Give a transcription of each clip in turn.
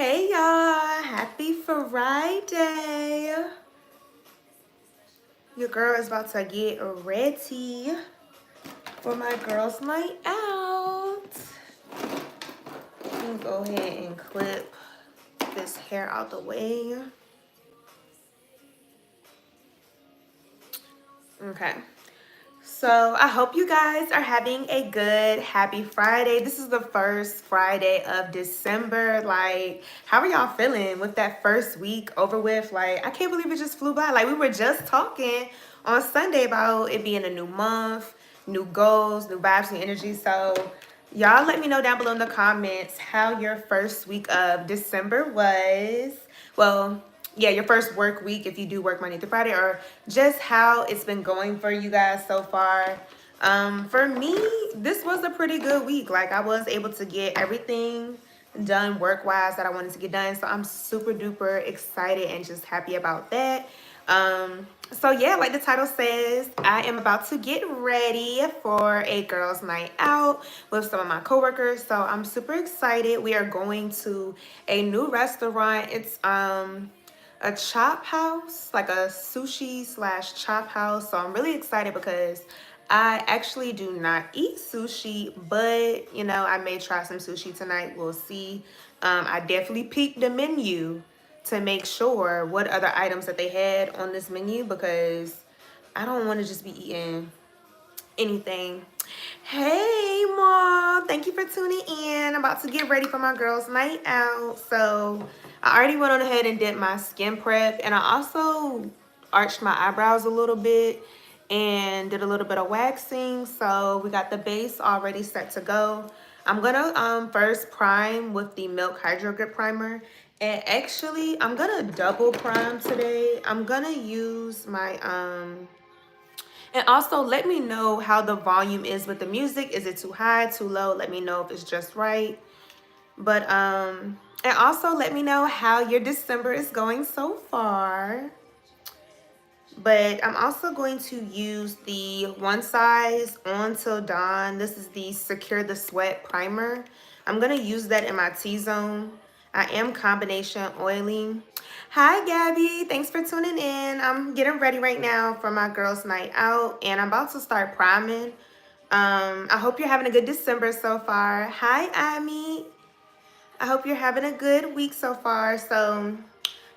Hey y'all, happy Friday. Your girl is about to get ready for my girls' night out. Let me go ahead and clip this hair out the way. Okay. So I hope you guys are having a good, happy Friday. This is the first Friday of December. Like, how are y'all feeling with that first week over with? Like, I can't believe it just flew by. Like, we were just talking on Sunday about it being a new month, new goals, new vibes, new energy. So y'all let me know down below in the comments how your first week of December was. Well, yeah, your first work week if you do work Monday through Friday, or just how it's been going for you guys so far. For me, this was a pretty good week. Like, I was able to get everything done work-wise that I wanted to get done. So I'm super duper excited and just happy about that. So yeah, like the title says, I am about to get ready for a girls' night out with some of my coworkers. So I'm super excited. We are going to a new restaurant. It's a chop house, like a sushi slash chop house. So I'm really excited because I actually do not eat sushi, but you know, I may try some sushi tonight. We'll see. I definitely peeked the menu to make sure what other items that they had on this menu because I don't want to just be eating anything. Hey mom, thank you for tuning in. I'm about to get ready for my girls' night out. So I already went on ahead and did my skin prep, and I also arched my eyebrows a little bit and did a little bit of waxing. So we got the base already set to go. I'm gonna first prime with the Milk Hydro Grip Primer. And actually, I'm gonna double prime today. I'm gonna use my and also let me know how the volume is with the music. Is it too high, too low? Let me know if it's just right. But and also let me know how your December is going so far. But I'm also going to use the One Size On Till Dawn. This is the Secure the Sweat Primer. I'm going to use that in my T-zone. I am combination oiling. Hi, Gabby. Thanks for tuning in. I'm getting ready right now for my girls' night out, and I'm about to start priming. I hope you're having a good December so far. Hi, Amy. I hope you're having a good week so far. So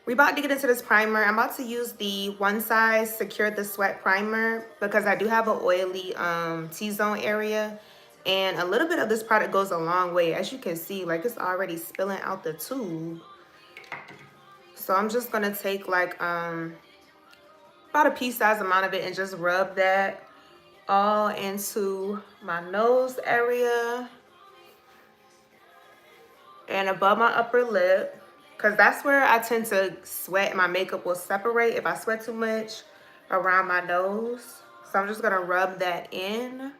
we're about to get into this primer. I'm about to use the One Size Secure the Sweat Primer because I do have an oily T-zone area. And a little bit of this product goes a long way. As you can see, like it's already spilling out the tube. So I'm just going to take like about a pea-sized amount of it and just rub that all into my nose area and above my upper lip. Because that's where I tend to sweat. My makeup will separate if I sweat too much around my nose. So I'm just going to rub that in.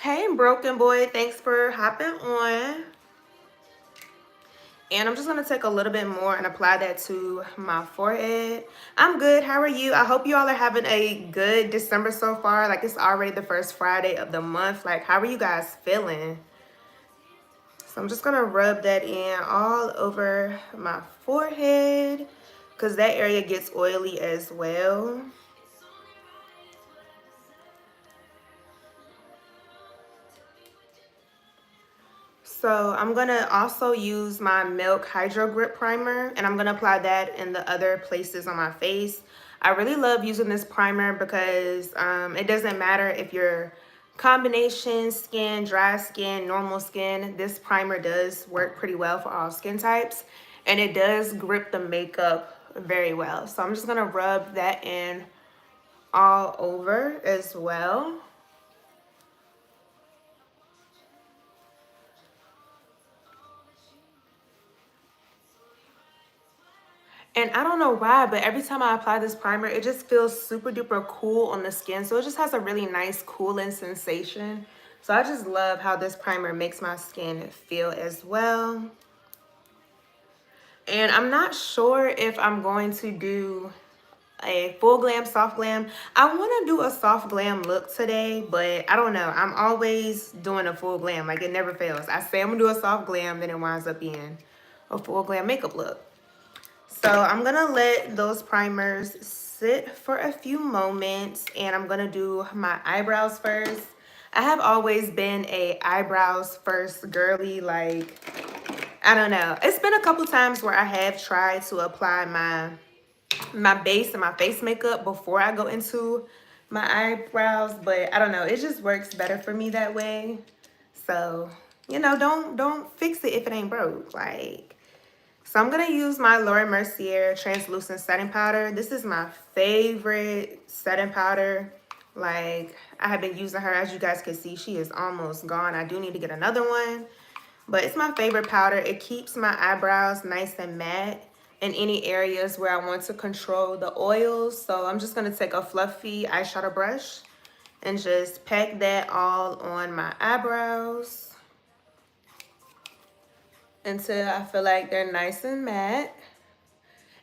Hey, Broken Boy. Thanks for hopping on. And I'm just going to take a little bit more and apply that to my forehead. I'm good. How are you? I hope you all are having a good December so far. Like, it's already the first Friday of the month. Like, how are you guys feeling? So I'm just going to rub that in all over my forehead because that area gets oily as well. So I'm going to also use my Milk Hydro Grip Primer, and I'm going to apply that in the other places on my face. I really love using this primer because it doesn't matter if you're combination skin, dry skin, normal skin. This primer does work pretty well for all skin types, and it does grip the makeup very well. So I'm just going to rub that in all over as well. And I don't know why, but every time I apply this primer, it just feels super duper cool on the skin. So it just has a really nice cooling sensation. So I just love how this primer makes my skin feel as well. And I'm not sure if I'm going to do a full glam, soft glam. I want to do a soft glam look today, but I don't know. I'm always doing a full glam. Like, it never fails. I say I'm going to do a soft glam, then it winds up being a full glam makeup look. So I'm going to let those primers sit for a few moments, and I'm going to do my eyebrows first. I have always been a eyebrows first girly. Like, I don't know. It's been a couple times where I have tried to apply my base and my face makeup before I go into my eyebrows, but I don't know. It just works better for me that way. So, you know, don't fix it if it ain't broke. Like, so I'm gonna use my Laura Mercier translucent setting powder. This is my favorite setting powder. Like, I have been using her. As you guys can see, she is almost gone. I do need to get another one, but it's my favorite powder. It keeps my eyebrows nice and matte in any areas where I want to control the oils. So I'm just gonna take a fluffy eyeshadow brush and just pack that all on my eyebrows until I feel like they're nice and matte.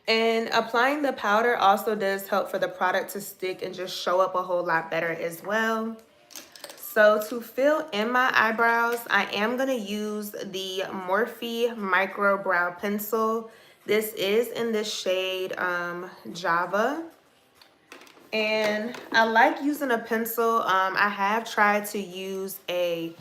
And applying the powder also does help for the product to stick and just show up a whole lot better as well. So to fill in my eyebrows, I am going to use the Morphe Micro Brow Pencil. This is in the shade Java. And I like using a pencil. I have tried to use a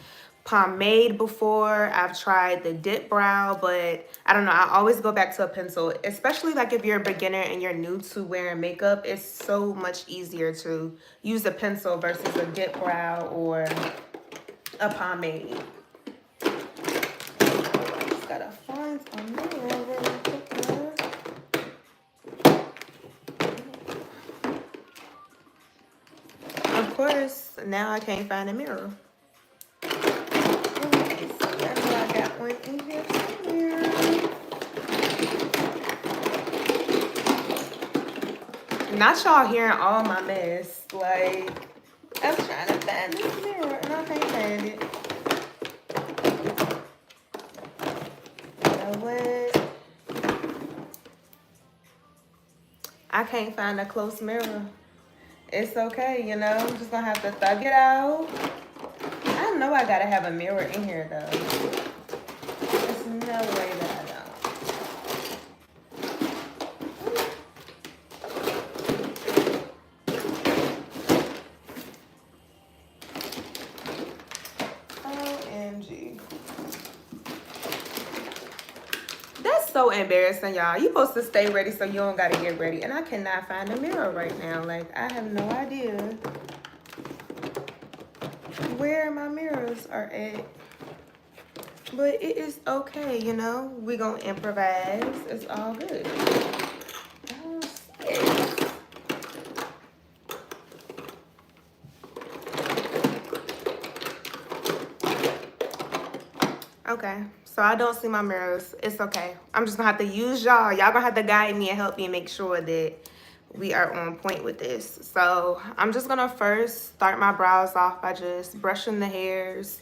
pomade before. I've tried the dip brow, but I don't know. I always go back to a pencil, especially like if you're a beginner and you're new to wearing makeup. It's so much easier to use a pencil versus a dip brow or a pomade. Just gotta find a mirror really quick. Of course, now I can't find a mirror. I got one in here somewhere. Not y'all hearing all my mess. Like, I'm trying to find this mirror and I can't find it. You know what? I can't find a close mirror. It's okay, you know. I'm just gonna have to thug it out. I know I gotta have a mirror in here though. There's no way that I don't. OMG. That's so embarrassing, y'all. You supposed to stay ready so you don't gotta get ready. And I cannot find a mirror right now. Like, I have no idea where my mirrors are at. But it is okay, you know. We gonna improvise. It's all good. Okay, so I don't see my mirrors. It's okay. I'm just gonna have to use y'all. Y'all gonna have to guide me and help me and make sure that we are on point with this. So I'm just gonna first start my brows off by just brushing the hairs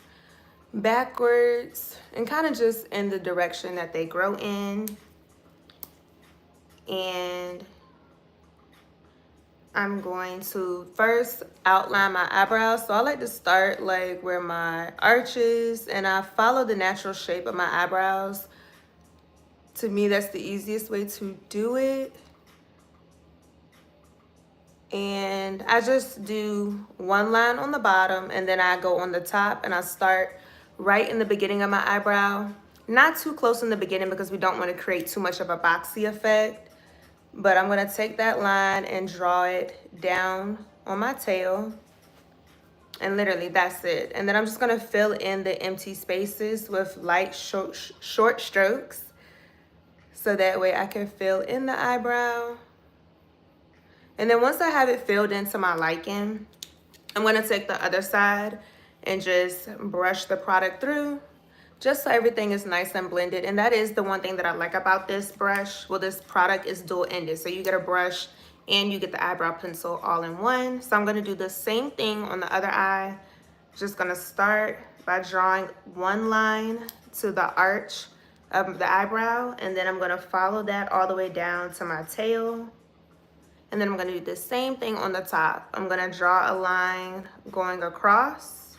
backwards and kind of just in the direction that they grow in. And I'm going to first outline my eyebrows. So I like to start like where my arch is, and I follow the natural shape of my eyebrows. To me, that's the easiest way to do it. And I just do one line on the bottom, and then I go on the top, and I start right in the beginning of my eyebrow. Not too close in the beginning because we don't want to create too much of a boxy effect. But I'm going to take that line and draw it down on my tail. And literally, that's it. And then I'm just going to fill in the empty spaces with light, short strokes. So that way I can fill in the eyebrow. And then once I have it filled into my liking, I'm going to take the other side and just brush the product through, just so everything is nice and blended. And that is the one thing that I like about this brush. Well, this product is dual-ended. So you get a brush and you get the eyebrow pencil all in one. So I'm going to do the same thing on the other eye. Just going to start by drawing one line to the arch of the eyebrow. And then I'm going to follow that all the way down to my tail. And then I'm going to do the same thing on the top. I'm going to draw a line going across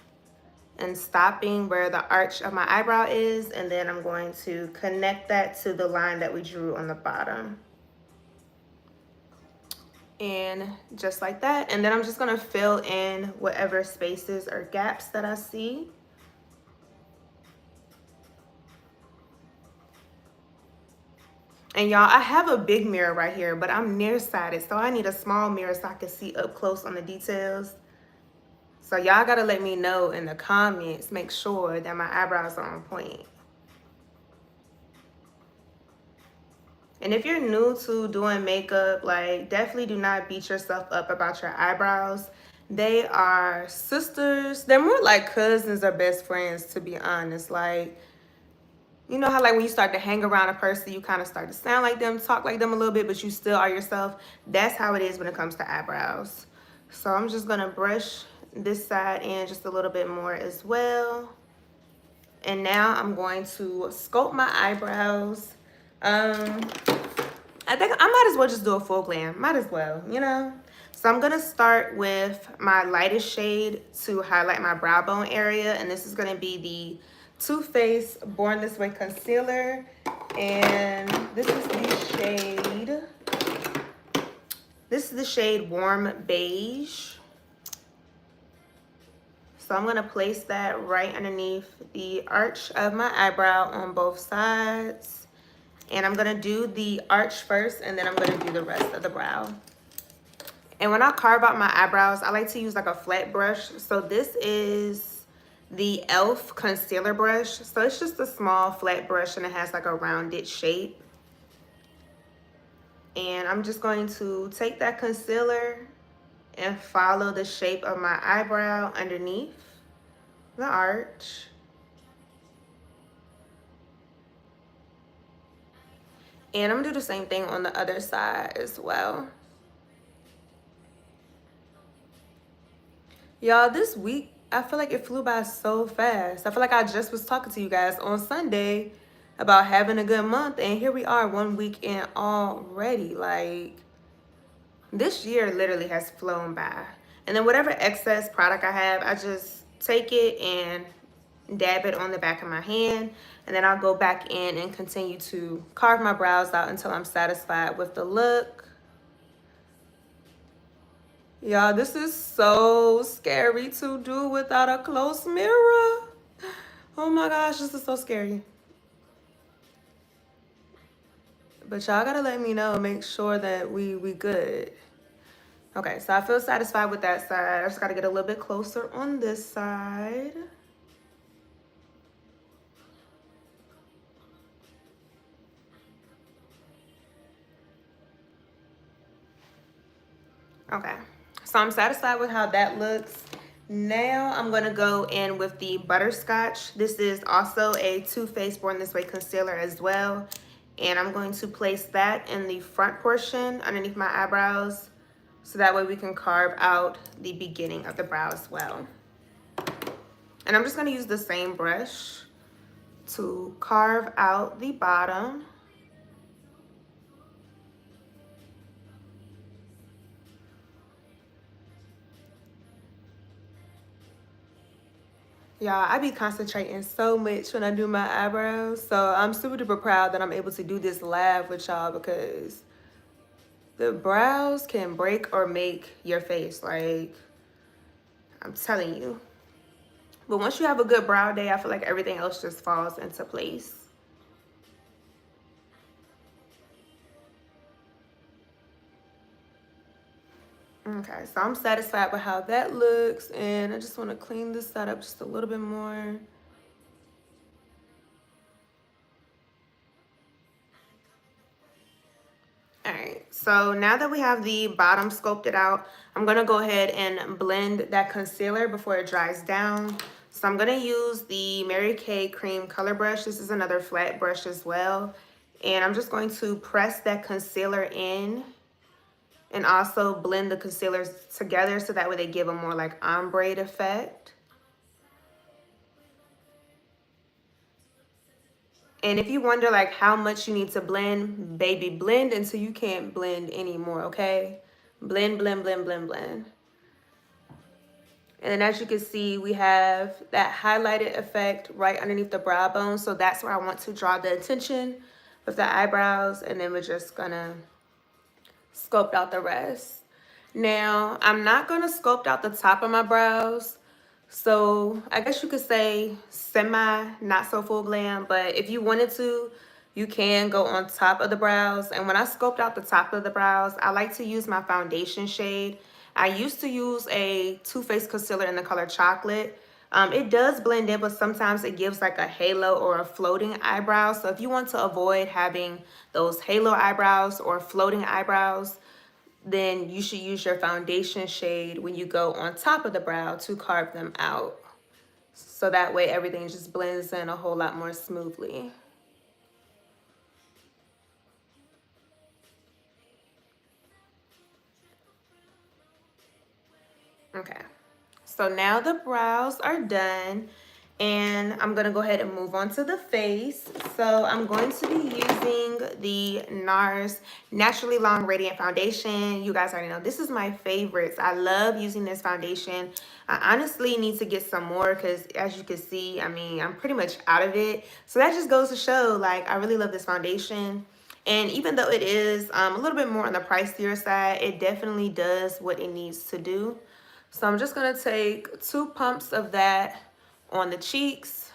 and stopping where the arch of my eyebrow is. And then I'm going to connect that to the line that we drew on the bottom. And just like that. And then I'm just going to fill in whatever spaces or gaps that I see. And y'all, I have a big mirror right here, but I'm nearsighted, so I need a small mirror so I can see up close on the details. So y'all gotta let me know in the comments, make sure that my eyebrows are on point. And if you're new to doing makeup, like, definitely do not beat yourself up about your eyebrows. They are sisters. They're more like cousins or best friends, to be honest. Like, you know how like when you start to hang around a person, you kind of start to sound like them, talk like them a little bit, but you still are yourself. That's how it is when it comes to eyebrows. So I'm just gonna brush this side in just a little bit more as well. And now I'm going to sculpt my eyebrows. I think I might as well just do a full glam. Might as well, you know? So I'm gonna start with my lightest shade to highlight my brow bone area. And this is gonna be the Too Faced Born This Way Concealer. And this is the shade Warm Beige. So I'm gonna place that right underneath the arch of my eyebrow on both sides. And I'm gonna do the arch first, and then I'm gonna do the rest of the brow. And when I carve out my eyebrows, I like to use like a flat brush. So this is the e.l.f. concealer brush. So it's just a small flat brush and it has like a rounded shape. And I'm just going to take that concealer and follow the shape of my eyebrow underneath the arch. And I'm gonna do the same thing on the other side as well. Y'all, this week, I feel like it flew by so fast. I feel like I just was talking to you guys on Sunday about having a good month, and here we are 1 week in already. Like, this year literally has flown by. And then whatever excess product I have, I just take it and dab it on the back of my hand, and then I'll go back in and continue to carve my brows out until I'm satisfied with the look. Y'all, this is so scary to do without a close mirror. Oh my gosh, this is so scary. But y'all gotta let me know, make sure that we good. Okay, so I feel satisfied with that side. I just gotta get a little bit closer on this side. Okay, so I'm satisfied with how that looks. Now I'm gonna go in with the Butterscotch. This is also a Too Faced Born This Way concealer as well. And I'm going to place that in the front portion underneath my eyebrows, so that way we can carve out the beginning of the brow as well. And I'm just gonna use the same brush to carve out the bottom. Y'all, I be concentrating so much when I do my eyebrows. So I'm super duper proud that I'm able to do this live with y'all, because the brows can break or make your face. Like, I'm telling you. But once you have a good brow day, I feel like everything else just falls into place. Okay, so I'm satisfied with how that looks, and I just want to clean this side up just a little bit more. All right, so now that we have the bottom sculpted out, I'm gonna go ahead and blend that concealer before it dries down. So I'm gonna use the Mary Kay Cream Color Brush. This is another flat brush as well. And I'm just going to press that concealer in and also blend the concealers together so that way they give a more like ombre effect. And if you wonder like how much you need to blend, baby, blend until you can't blend anymore, okay? Blend, blend, blend, blend, blend. And then as you can see, we have that highlighted effect right underneath the brow bone. So that's where I want to draw the attention with the eyebrows. And then we're just gonna sculpt out the rest. Now, I'm not gonna sculpt out the top of my brows. So I guess you could say semi, not so full glam, but if you wanted to, you can go on top of the brows. And when I sculpt out the top of the brows, I like to use my foundation shade. I used to use a Too Faced concealer in the color Chocolate. It does blend in, but sometimes it gives like a halo or a floating eyebrow. So if you want to avoid having those halo eyebrows or floating eyebrows, then you should use your foundation shade when you go on top of the brow to carve them out. So that way everything just blends in a whole lot more smoothly. Okay, so now the brows are done and I'm gonna go ahead and move on to the face. So I'm going to be using the NARS Naturally Long Radiant Foundation. You guys already know this is my favorites. I love using this foundation. I honestly need to get some more because as you can see, I mean, I'm pretty much out of it. So that just goes to show, like, I really love this foundation. And even though it is a little bit more on the pricier side, it definitely does what it needs to do. So I'm just gonna take 2 pumps of that on the cheeks,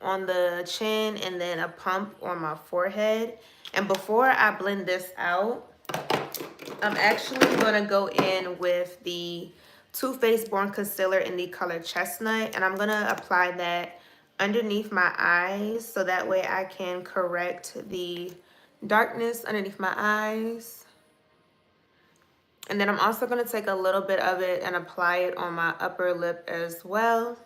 on the chin, and then a pump on my forehead. And before I blend this out, I'm actually gonna go in with the Too Faced Born Concealer in the color Chestnut, and I'm gonna apply that underneath my eyes so that way I can correct the darkness underneath my eyes. And then I'm also gonna take a little bit of it and apply it on my upper lip as well.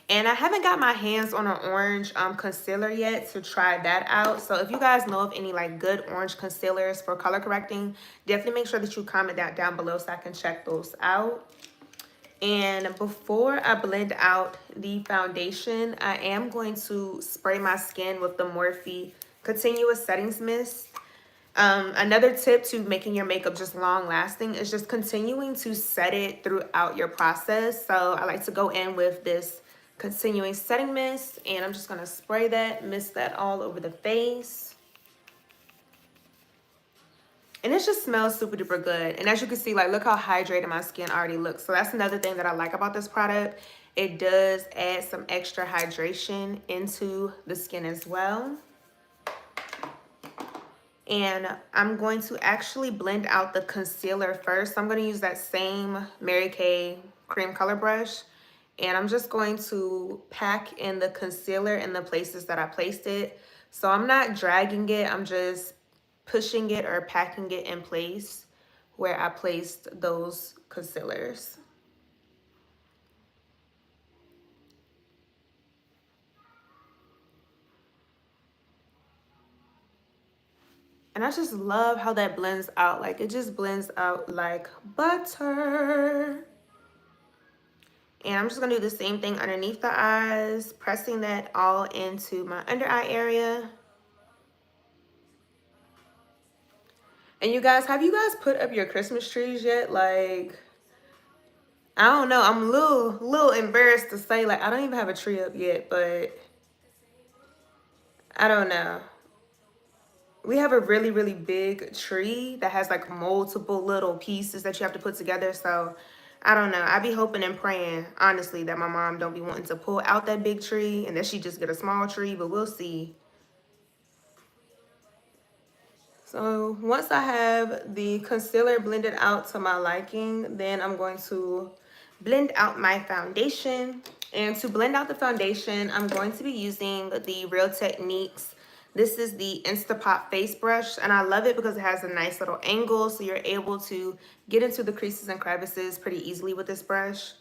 And I haven't got my hands on an orange concealer yet to try that out. So if you guys know of any like good orange concealers for color correcting, definitely make sure that you comment that down below so I can check those out. And before I blend out the foundation, I am going to spray my skin with the Morphe Continuous Settings Mist. Another tip to making your makeup just long lasting is just continuing to set it throughout your process. So I like to go in with this continuing setting mist and I'm just gonna spray that, mist that all over the face. And it just smells super duper good. And as you can see, like, look how hydrated my skin already looks. So that's another thing that I like about this product. It does add some extra hydration into the skin as well. And I'm going to actually blend out the concealer first. I'm going to use that same Mary Kay cream color brush. And I'm just going to pack in the concealer in the places that I placed it. So I'm not dragging it. I'm just pushing it or packing it in place where I placed those concealers. And I just love how that blends out. Like, it just blends out like butter. And I'm just gonna do the same thing underneath the eyes, pressing that all into my under eye area. And you guys, have you guys put up your Christmas trees yet? Like, I don't know. I'm a little embarrassed to say, like, I don't even have a tree up yet, but I don't know. We have a really big tree that has like multiple little pieces that you have to put together. So I don't know. I be hoping and praying, honestly, that my mom don't be wanting to pull out that big tree and that she just get a small tree, but we'll see. So once I have the concealer blended out to my liking, then I'm going to blend out my foundation. And to blend out the foundation, I'm going to be using the Real Techniques. This is the Instapot face brush, and I love it because it has a nice little angle, so you're able to get into the creases and crevices pretty easily with this brush.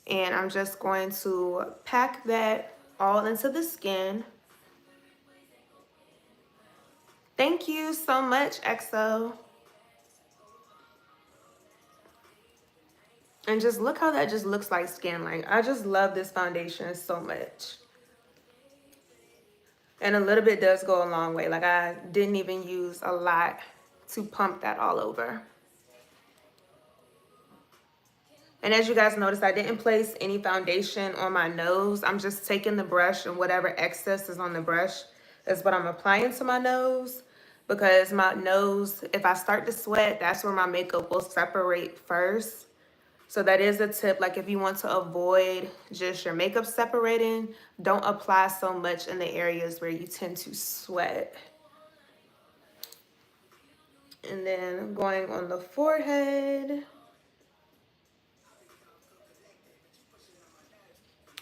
And I'm just going to pack that all into the skin. Thank you so much, EXO. And just look how that just looks like skin. Like, I just love this foundation so much. And a little bit does go a long way. Like, I didn't even use a lot to pump that all over. And as you guys notice, I didn't place any foundation on my nose. I'm just taking the brush and whatever excess is on the brush is what I'm applying to my nose, because my nose, if I start to sweat, that's where my makeup will separate first. So that is a tip. Like if you want to avoid just your makeup separating, don't apply so much in the areas where you tend to sweat. And then going on the forehead.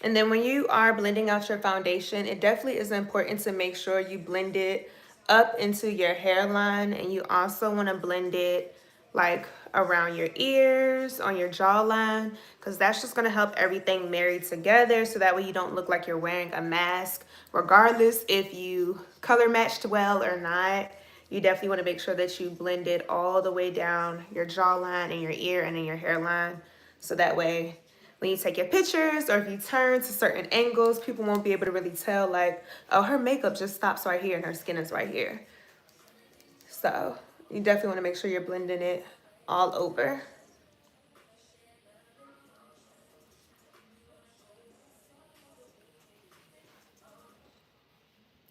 And then when you are blending out your foundation, it definitely is important to make sure you blend it up into your hairline, and you also want to blend it like around your ears, on your jawline, because that's just going to help everything marry together, so that way you don't look like you're wearing a mask, regardless if you color matched well or not. You definitely want to make sure that you blend it all the way down your jawline and your ear and in your hairline, so that way when you take your pictures or if you turn to certain angles, people won't be able to really tell, like, oh, her makeup just stops right here and her skin is right here. So you definitely want to make sure you're blending it all over.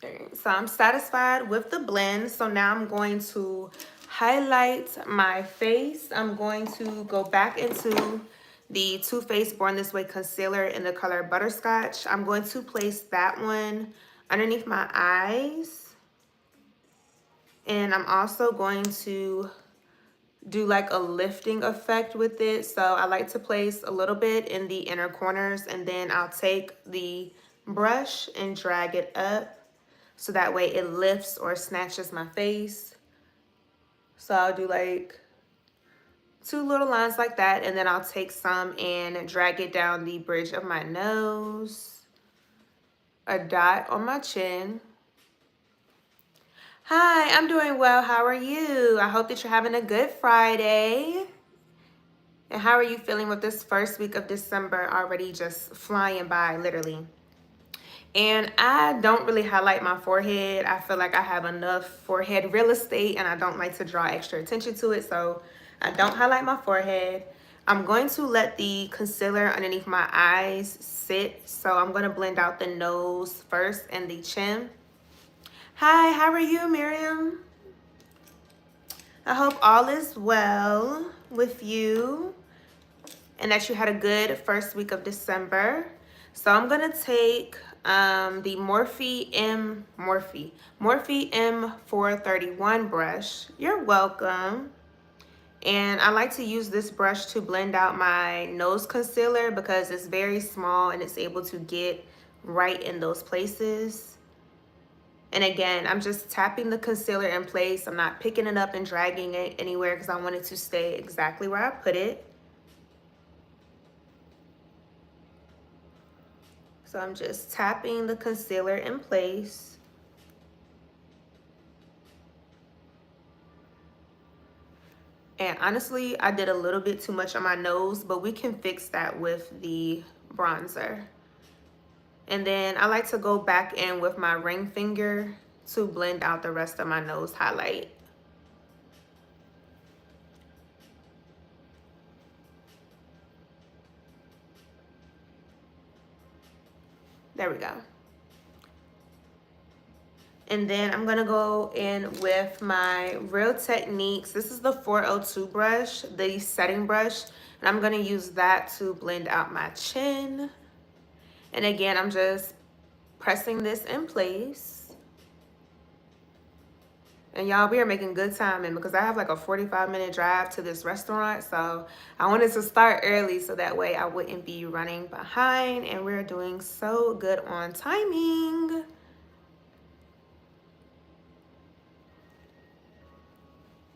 So I'm satisfied with the blend. So now I'm going to highlight my face. I'm going to go back into the Too Faced Born This Way concealer in the color Butterscotch. I'm going to place that one underneath my eyes. And I'm also going to do like a lifting effect with it. So I like to place a little bit in the inner corners, and then I'll take the brush and drag it up, so that way it lifts or snatches my face. So I'll do like 2 little lines like that, and then I'll take some and drag it down the bridge of my nose, a dot on my chin. Hi, I'm doing well. How are you? I hope that you're having a good Friday. And how are you feeling with this first week of December already just flying by, literally? And I don't really highlight my forehead. I feel like I have enough forehead real estate, and I don't like to draw extra attention to it. So I don't highlight my forehead. I'm going to let the concealer underneath my eyes sit. So I'm going to blend out the nose first and the chin. Hi, how are you, Miriam? I hope all is well with you and that you had a good first week of December. So I'm gonna take the Morphe M431 brush. You're welcome. And I like to use this brush to blend out my nose concealer because it's very small and it's able to get right in those places. And again, I'm just tapping the concealer in place. I'm not picking it up and dragging it anywhere because I want it to stay exactly where I put it. So I'm just tapping the concealer in place. And honestly, I did a little bit too much on my nose, but we can fix that with the bronzer. And then I like to go back in with my ring finger to blend out the rest of my nose highlight. There we go. And then I'm gonna go in with my Real Techniques. This is the 402 brush, the setting brush. And I'm gonna use that to blend out my chin. And again, I'm just pressing this in place. And y'all, we are making good timing because I have like a 45-minute drive to this restaurant. So I wanted to start early so that way I wouldn't be running behind. And we're doing so good on timing.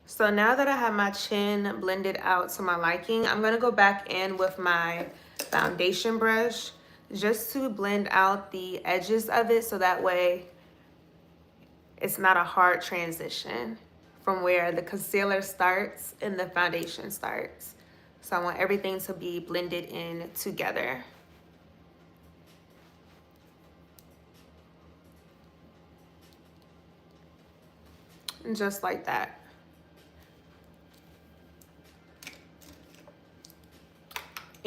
So now that I have my chin blended out to my liking, I'm gonna go back in with my foundation brush just to blend out the edges of it, so that way it's not a hard transition from where the concealer starts and the foundation starts. So I want everything to be blended in together. And just like that.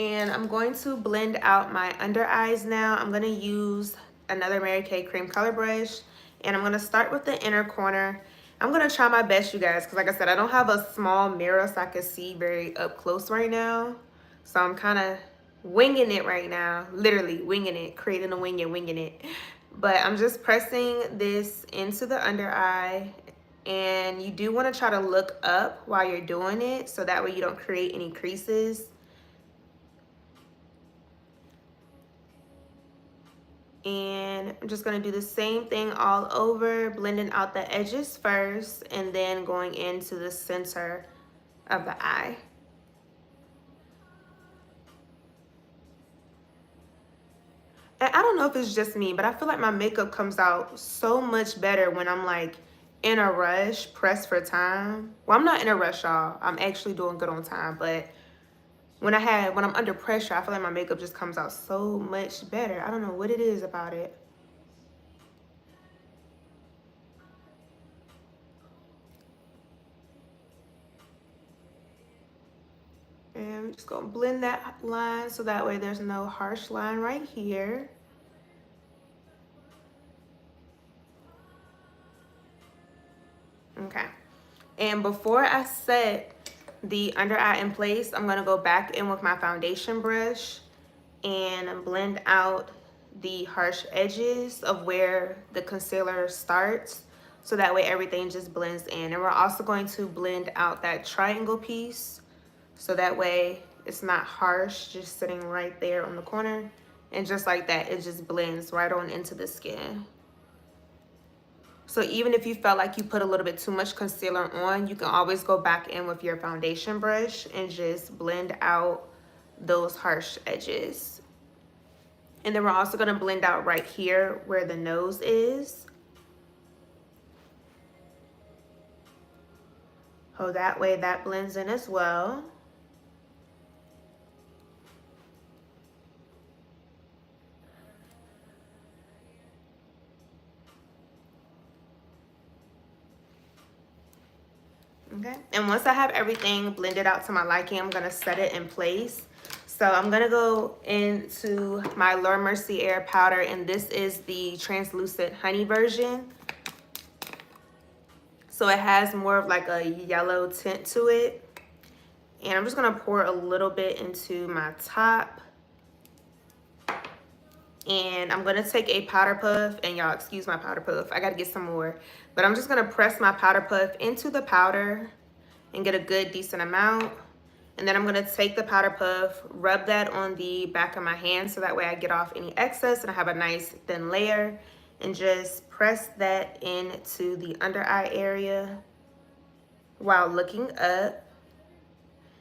And I'm going to blend out my under eyes now. I'm going to use another Mary Kay cream color brush. And I'm going to start with the inner corner. I'm going to try my best, you guys, because like I said, I don't have a small mirror so I can see very up close right now. So I'm kind of winging it right now. Literally winging it, creating a wing and winging it. But I'm just pressing this into the under eye. And you do want to try to look up while you're doing it so that way you don't create any creases. And I'm just going to do the same thing all over, blending out the edges first and then going into the center of the eye. And I don't know if it's just me, but I feel like my makeup comes out so much better when I'm like in a rush, pressed for time. Well, I'm not in a rush, y'all. I'm actually doing good on time, but when I'm under pressure, I feel like my makeup just comes out so much better. I don't know what it is about it. And I'm just gonna blend that line so that way there's no harsh line right here. Okay. And before I set the under eye in place, I'm gonna go back in with my foundation brush and blend out the harsh edges of where the concealer starts. So that way everything just blends in. And we're also going to blend out that triangle piece. So that way it's not harsh, just sitting right there on the corner. And just like that, it just blends right on into the skin. So even if you felt like you put a little bit too much concealer on, you can always go back in with your foundation brush and just blend out those harsh edges. And then we're also gonna blend out right here where the nose is. So that way that blends in as well. Okay, and once I have everything blended out to my liking, I'm gonna set it in place. So I'm gonna go into my Laura Mercier powder, and this is the translucent honey version. So it has more of like a yellow tint to it. And I'm just gonna pour a little bit into my top. And I'm gonna take a powder puff, and y'all excuse my powder puff, I gotta get some more. But I'm just gonna press my powder puff into the powder and get a good decent amount. And then I'm gonna take the powder puff, rub that on the back of my hand so that way I get off any excess and I have a nice thin layer, and just press that into the under eye area while looking up.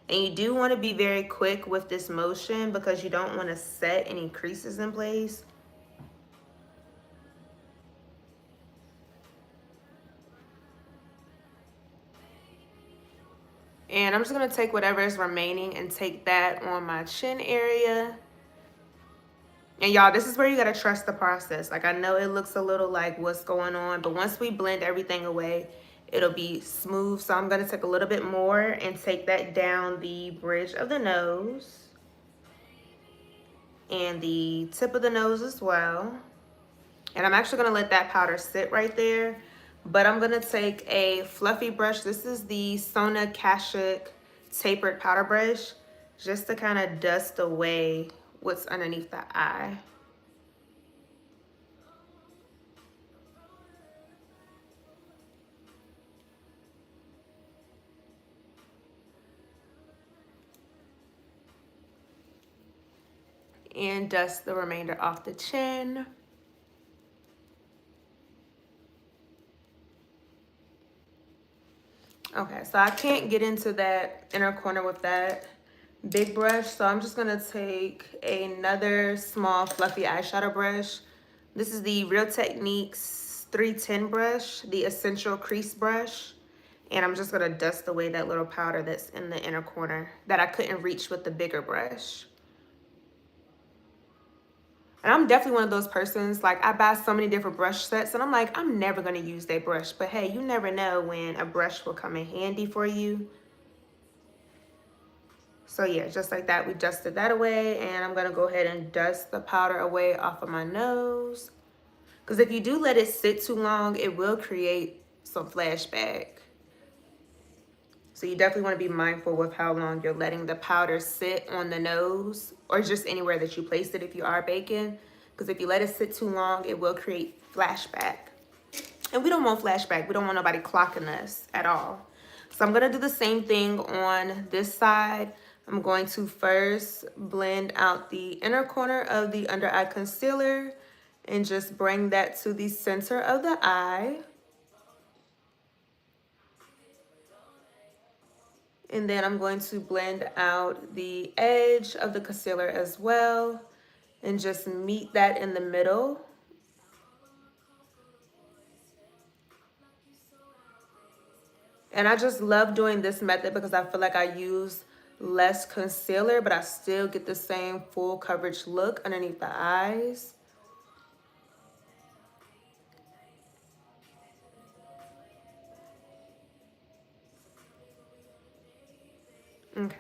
And you do want to be very quick with this motion because you don't want to set any creases in place. And I'm just going to take whatever is remaining and take that on my chin area. And y'all, this is where you got to trust the process. Like, I know it looks a little like what's going on, but once we blend everything away, it'll be smooth. So I'm going to take a little bit more and take that down the bridge of the nose and the tip of the nose as well. And I'm actually going to let that powder sit right there. But I'm going to take a fluffy brush. This is the Sona Kashuk tapered powder brush, just to kind of dust away what's underneath the eye. And dust the remainder off the chin. Okay, so I can't get into that inner corner with that big brush, so I'm just gonna take another small fluffy eyeshadow brush. This is the Real Techniques 310 brush, the Essential Crease brush. And I'm just gonna dust away that little powder that's in the inner corner that I couldn't reach with the bigger brush. And I'm definitely one of those persons, like I buy so many different brush sets and I'm like, I'm never gonna use that brush. But hey, you never know when a brush will come in handy for you. So yeah, just like that, we dusted that away, and I'm gonna go ahead and dust the powder away off of my nose. Because if you do let it sit too long, it will create some flashback. So you definitely want to be mindful with how long you're letting the powder sit on the nose, or just anywhere that you place it if you are baking. Because if you let it sit too long, it will create flashback. And we don't want flashback. We don't want nobody clocking us at all. So I'm going to do the same thing on this side. I'm going to first blend out the inner corner of the under eye concealer and just bring that to the center of the eye. And then I'm going to blend out the edge of the concealer as well and just meet that in the middle. And I just love doing this method because I feel like I use less concealer, but I still get the same full coverage look underneath the eyes. Okay.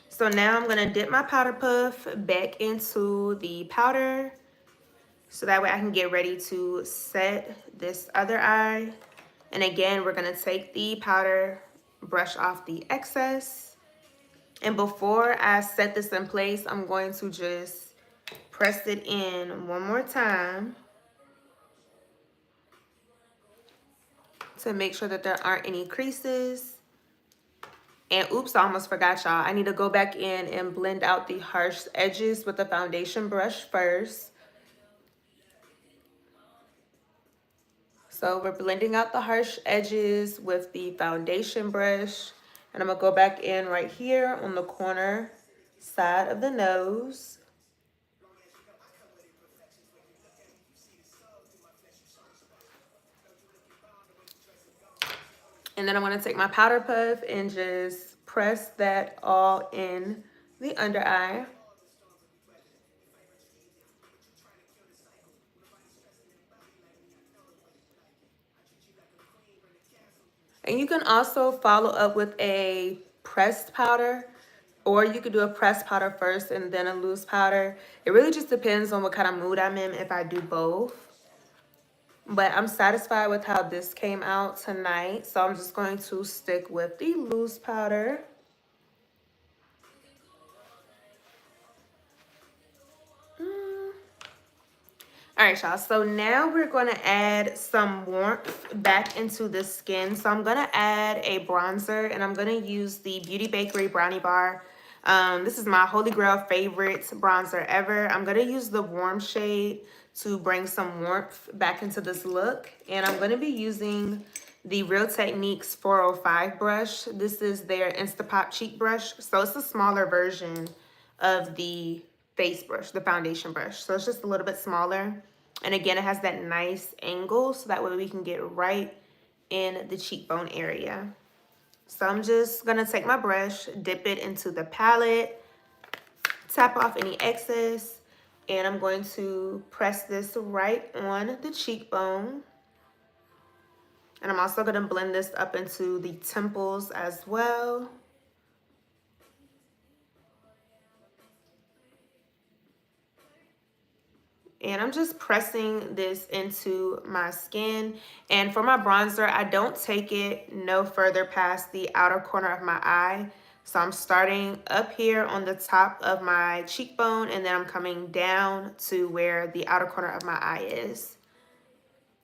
So now I'm gonna dip my powder puff back into the powder so that way I can get ready to set this other eye. And again, we're gonna take the powder, brush off the excess. And before I set this in place, I'm going to just press it in one more time to make sure that there aren't any creases. And oops, I almost forgot y'all. I need to go back in and blend out the harsh edges with the foundation brush first. So we're blending out the harsh edges with the foundation brush. And I'm gonna go back in right here on the corner side of the nose. And then I'm gonna take my powder puff and just press that all in the under eye. And you can also follow up with a pressed powder, or you could do a pressed powder first and then a loose powder. It really just depends on what kind of mood I'm in if I do both. But I'm satisfied with how this came out tonight, so I'm just going to stick with the loose powder. All right, y'all, so now we're gonna add some warmth back into the skin. So I'm gonna add a bronzer, and I'm gonna use the Beauty Bakery Brownie Bar. This is my holy grail favorite bronzer ever. I'm gonna use the warm shade to bring some warmth back into this look. And I'm gonna be using the Real Techniques 405 brush. This is their Instapop cheek brush. So it's a smaller version of the face brush, the foundation brush. So it's just a little bit smaller. And again, it has that nice angle so that way we can get right in the cheekbone area. So I'm just gonna take my brush, dip it into the palette, tap off any excess, and I'm going to press this right on the cheekbone. And I'm also gonna blend this up into the temples as well. And I'm just pressing this into my skin. And for my bronzer, I don't take it no further past the outer corner of my eye. So I'm starting up here on the top of my cheekbone, and then I'm coming down to where the outer corner of my eye is.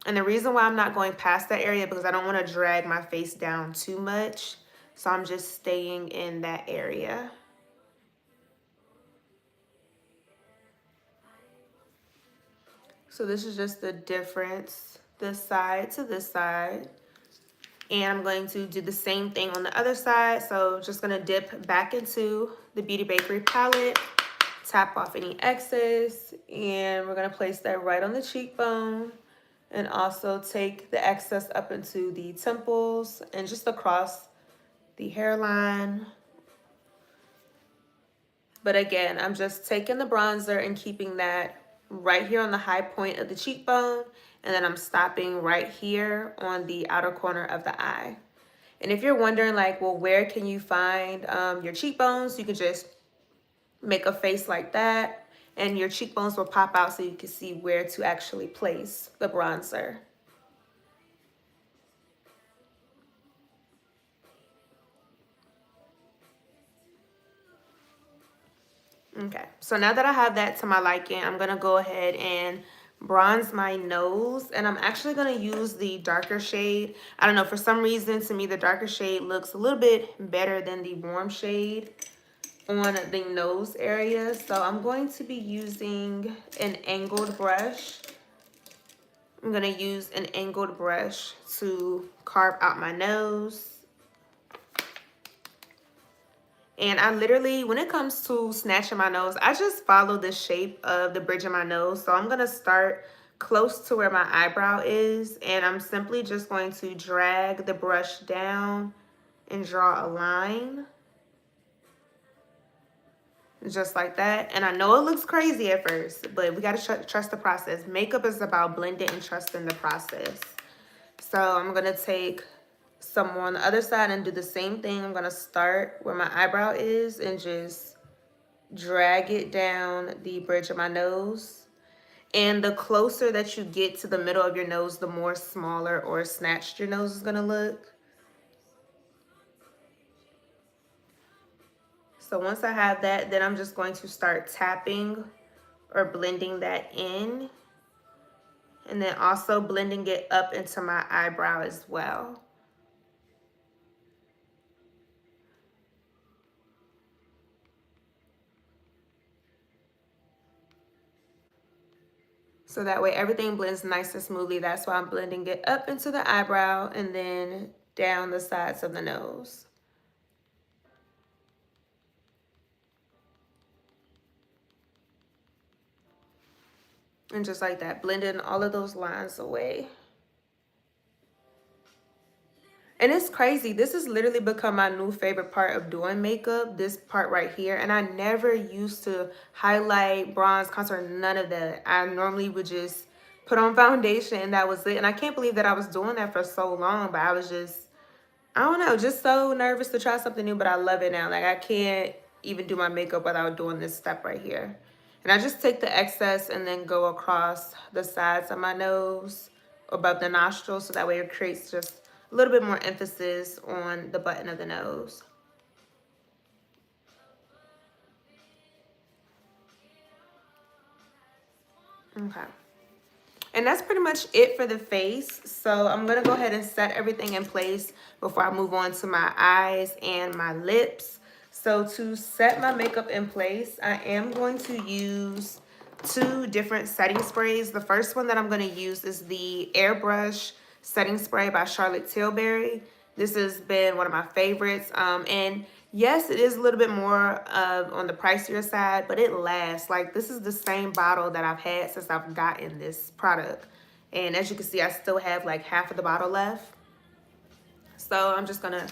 And the reason why I'm not going past that area because I don't want to drag my face down too much. So I'm just staying in that area. So this is just the difference, this side to this side. And I'm going to do the same thing on the other side. So just gonna dip back into the Beauty Bakery palette, tap off any excess, and we're gonna place that right on the cheekbone, and also take the excess up into the temples and just across the hairline. But again, I'm just taking the bronzer and keeping that right here on the high point of the cheekbone, and then I'm stopping right here on the outer corner of the eye. And if you're wondering like, well, where can you find your cheekbones, you can just make a face like that and your cheekbones will pop out so you can see where to actually place the bronzer. Okay, so now that I have that to my liking, I'm gonna go ahead and bronze my nose, and I'm actually gonna use the darker shade. I don't know, for some reason to me the darker shade looks a little bit better than the warm shade on the nose area. So I'm going to be using an angled brush. I'm gonna use an angled brush to carve out my nose. And I literally, when it comes to snatching my nose, I just follow the shape of the bridge of my nose. So I'm going to start close to where my eyebrow is. And I'm simply just going to drag the brush down and draw a line. Just like that. And I know it looks crazy at first, but we got to trust the process. Makeup is about blending and trusting the process. So I'm going to take some more on the other side and do the same thing. I'm going to start where my eyebrow is and just drag it down the bridge of my nose. And the closer that you get to the middle of your nose, the more smaller or snatched your nose is going to look. So once I have that, then I'm just going to start tapping or blending that in. And then also blending it up into my eyebrow as well. So that way everything blends nice and smoothly. That's why I'm blending it up into the eyebrow and then down the sides of the nose. And just like that, blending all of those lines away. And it's crazy. This has literally become my new favorite part of doing makeup, this part right here. And I never used to highlight, bronze, contour, none of that. I normally would just put on foundation and that was it. And I can't believe that I was doing that for so long, but I was just, I don't know, just so nervous to try something new, but I love it now. Like I can't even do my makeup without doing this step right here. And I just take the excess and then go across the sides of my nose, above the nostrils, so that way it creates just a little bit more emphasis on the button of the nose. Okay. And that's pretty much it for the face. So I'm going to go ahead and set everything in place before I move on to my eyes and my lips. So to set my makeup in place, I am going to use two different setting sprays. The first one that I'm going to use is the Airbrush Setting Spray by Charlotte Tilbury. This has been one of my favorites. And yes, it is a little bit more on the pricier side, but it lasts. Like this is the same bottle that I've had since I've gotten this product. And as you can see, I still have like half of the bottle left. So I'm just gonna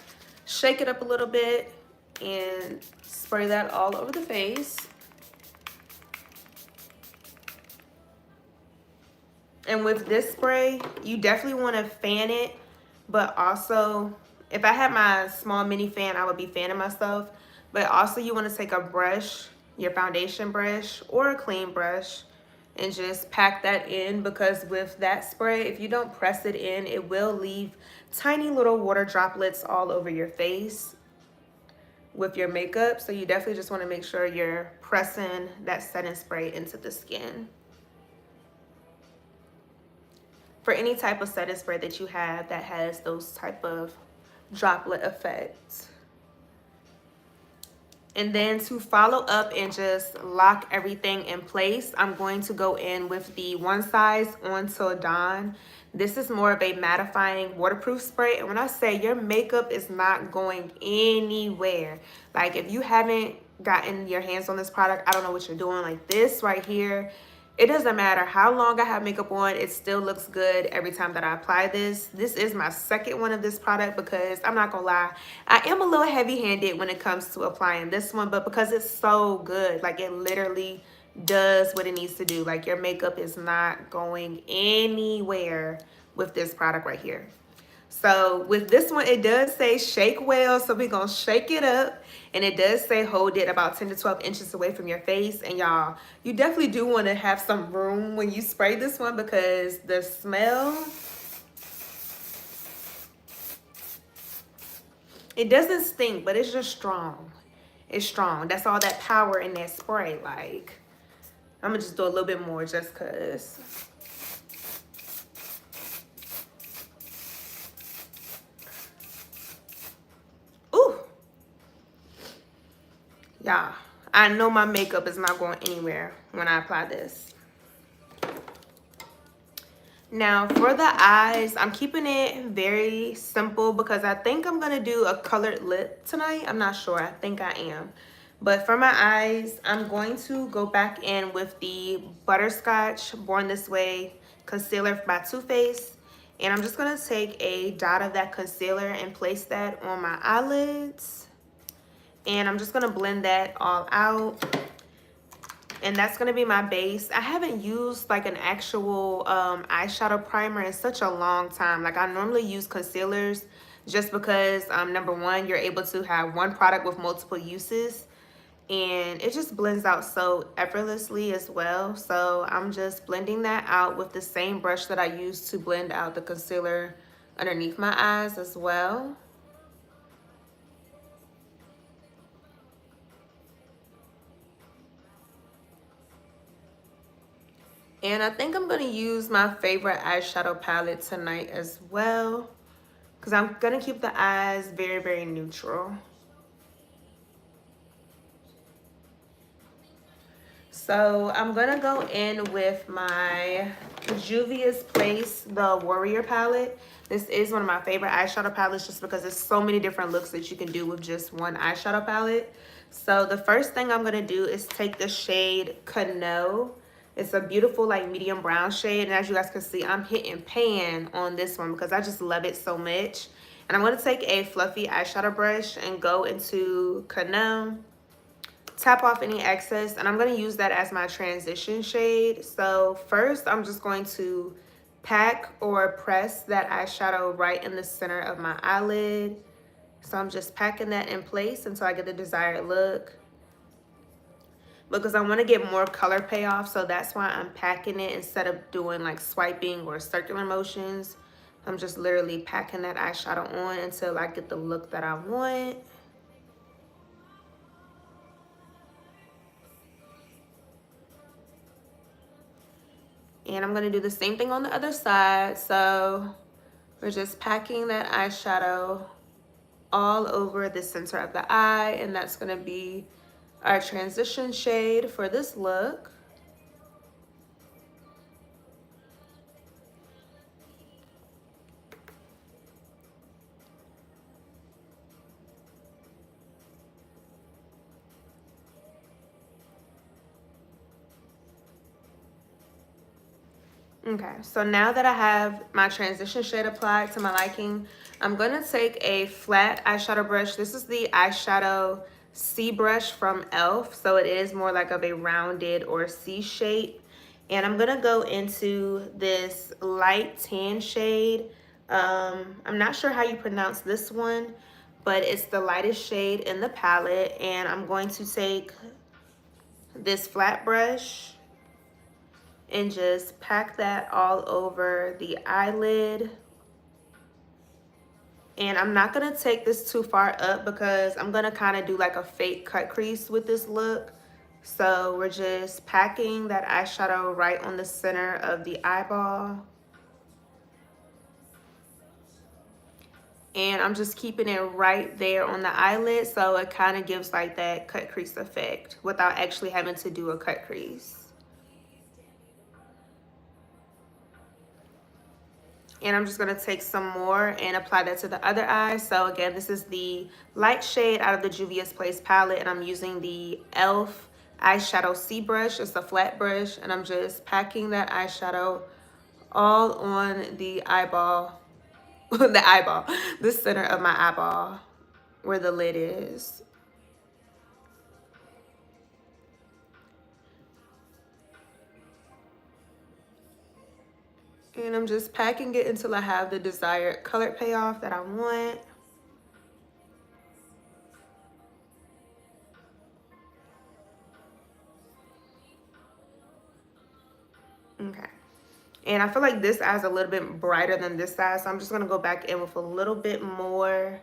shake it up a little bit and spray that all over the face. And with this spray, you definitely want to fan it, but also if I had my small mini fan, I would be fanning myself. But also you want to take a brush, your foundation brush or a clean brush, and just pack that in, because with that spray, if you don't press it in, it will leave tiny little water droplets all over your face with your makeup. So you definitely just want to make sure you're pressing that setting spray into the skin. For any type of setting spray that you have that has those type of droplet effects. And then to follow up and just lock everything in place, I'm going to go in with the One Size On Till Dawn. This is more of a mattifying waterproof spray. And when I say your makeup is not going anywhere, like if you haven't gotten your hands on this product, I don't know what you're doing. Like this right here, it doesn't matter how long I have makeup on, it still looks good every time that I apply this. This is my second one of this product because I'm not gonna lie, I am a little heavy-handed when it comes to applying this one, but because it's so good, like it literally does what it needs to do. Like your makeup is not going anywhere with this product right here. So with this one, it does say shake well. So we're going to shake it up. And it does say hold it about 10 to 12 inches away from your face. And y'all, you definitely do want to have some room when you spray this one because the smell, it doesn't stink, but it's just strong. It's strong. That's all that power in that spray. Like, I'm going to just do a little bit more just because. Ooh. Y'all, I know my makeup is not going anywhere when I apply this. Now for the eyes, I'm keeping it very simple because I think I'm going to do a colored lip tonight. I'm not sure. I think I am. But for my eyes, I'm going to go back in with the Butterscotch Born This Way concealer by Too Faced. And I'm just going to take a dot of that concealer and place that on my eyelids. And I'm just going to blend that all out. And that's going to be my base. I haven't used like an actual eyeshadow primer in such a long time. Like I normally use concealers just because number one, you're able to have one product with multiple uses. And it just blends out so effortlessly as well. So I'm just blending that out with the same brush that I used to blend out the concealer underneath my eyes as well. And I think I'm going to use my favorite eyeshadow palette tonight as well, because I'm going to keep the eyes very, very neutral. So I'm going to go in with my Juvia's Place, the Warrior palette. This is one of my favorite eyeshadow palettes just because there's so many different looks that you can do with just one eyeshadow palette. So the first thing I'm going to do is take the shade Cano. It's a beautiful like medium brown shade. And as you guys can see, I'm hitting pan on this one because I just love it so much. And I'm going to take a fluffy eyeshadow brush and go into Cano. Tap off any excess, and I'm going to use that as my transition shade. So first I'm just going to pack or press that eyeshadow right in the center of my eyelid. So I'm just packing that in place until I get the desired look, because I want to get more color payoff. So that's why I'm packing it instead of doing like swiping or circular motions. I'm just literally packing that eyeshadow on until I get the look that I want. And I'm going to do the same thing on the other side. So we're just packing that eyeshadow all over the center of the eye. And that's going to be our transition shade for this look. Okay, so now that I have my transition shade applied to my liking, I'm going to take a flat eyeshadow brush. This is the eyeshadow C brush from e.l.f. So it is more like of a rounded or C shape. And I'm going to go into this light tan shade. I'm not sure how you pronounce this one, but it's the lightest shade in the palette. And I'm going to take this flat brush and just pack that all over the eyelid. And I'm not gonna take this too far up because I'm gonna kind of do like a fake cut crease with this look. So we're just packing that eyeshadow right on the center of the eyeball. And I'm just keeping it right there on the eyelid, so it kind of gives like that cut crease effect without actually having to do a cut crease. And I'm just going to take some more and apply that to the other eye. So again, this is the light shade out of the Juvia's Place palette, and I'm using the e.l.f. eyeshadow C brush. It's a flat brush, and I'm just packing that eyeshadow all on the eyeball, the center of my eyeball where the lid is. And I'm just packing it until I have the desired color payoff that I want. Okay. And I feel like this eye is a little bit brighter than this side, so I'm just gonna go back in with a little bit more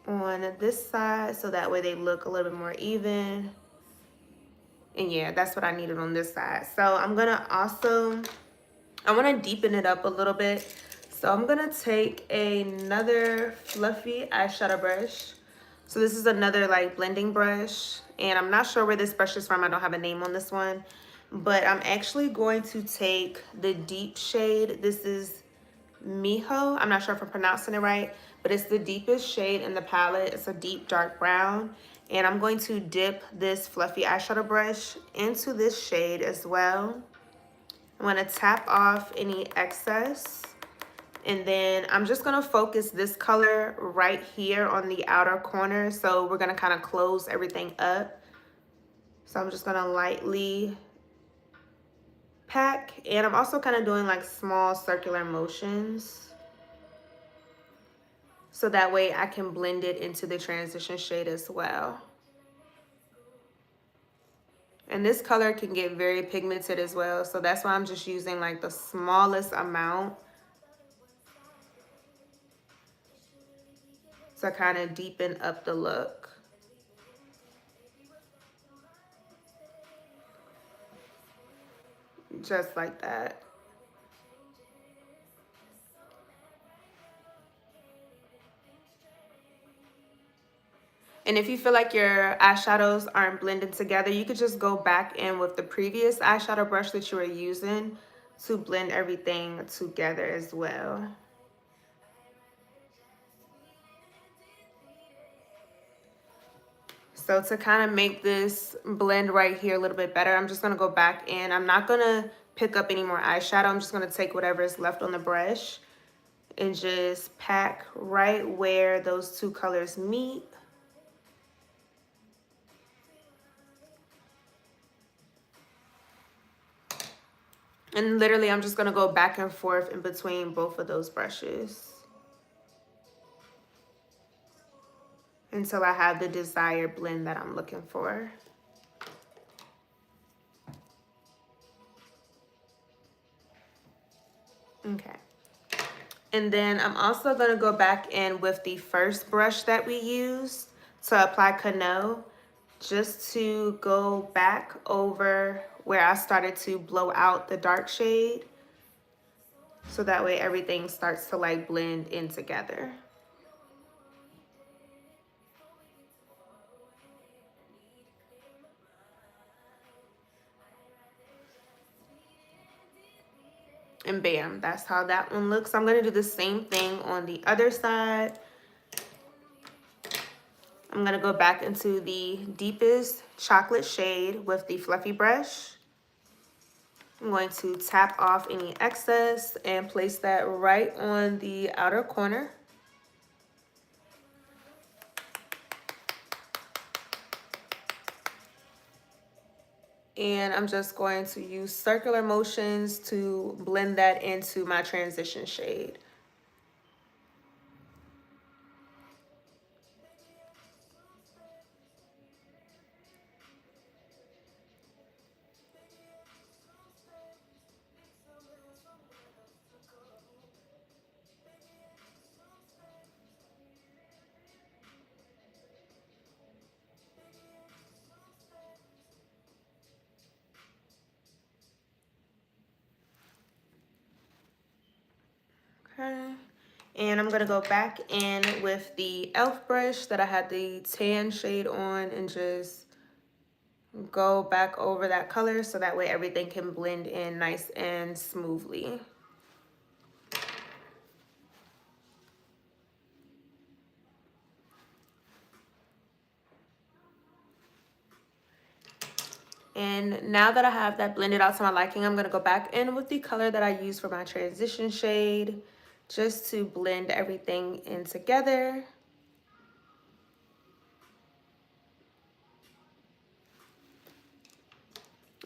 on this side so that way they look a little bit more even. And yeah, that's what I needed on this side. So I'm gonna also, I wanna deepen it up a little bit. So I'm gonna take another fluffy eyeshadow brush. So this is another like blending brush, and I'm not sure where this brush is from. I don't have a name on this one, but I'm actually going to take the deep shade. This is Miho. I'm not sure if I'm pronouncing it right, but it's the deepest shade in the palette. It's a deep dark brown. And I'm going to dip this fluffy eyeshadow brush into this shade as well. I'm going to tap off any excess. And then I'm just going to focus this color right here on the outer corner. So we're going to kind of close everything up. So I'm just going to lightly pack. And I'm also kind of doing like small circular motions, so that way I can blend it into the transition shade as well. And this color can get very pigmented as well, so that's why I'm just using like the smallest amount to kind of deepen up the look. Just like that. And if you feel like your eyeshadows aren't blending together, you could just go back in with the previous eyeshadow brush that you were using to blend everything together as well. So to kind of make this blend right here a little bit better, I'm just going to go back in. I'm not going to pick up any more eyeshadow. I'm just going to take whatever is left on the brush and just pack right where those two colors meet. And literally, I'm just going to go back and forth in between both of those brushes until I have the desired blend that I'm looking for. Okay. And then I'm also going to go back in with the first brush that we used to apply Kano, just to go back over where I started to blow out the dark shade, so that way everything starts to like blend in together. And bam, that's how that one looks. I'm going to do the same thing on the other side. I'm going to go back into the deepest chocolate shade with the fluffy brush. I'm going to tap off any excess and place that right on the outer corner. And I'm just going to use circular motions to blend that into my transition shade. Okay. And I'm going to go back in with the e.l.f. brush that I had the tan shade on and just go back over that color so that way everything can blend in nice and smoothly. And now that I have that blended out to my liking, I'm going to go back in with the color that I used for my transition shade just to blend everything in together.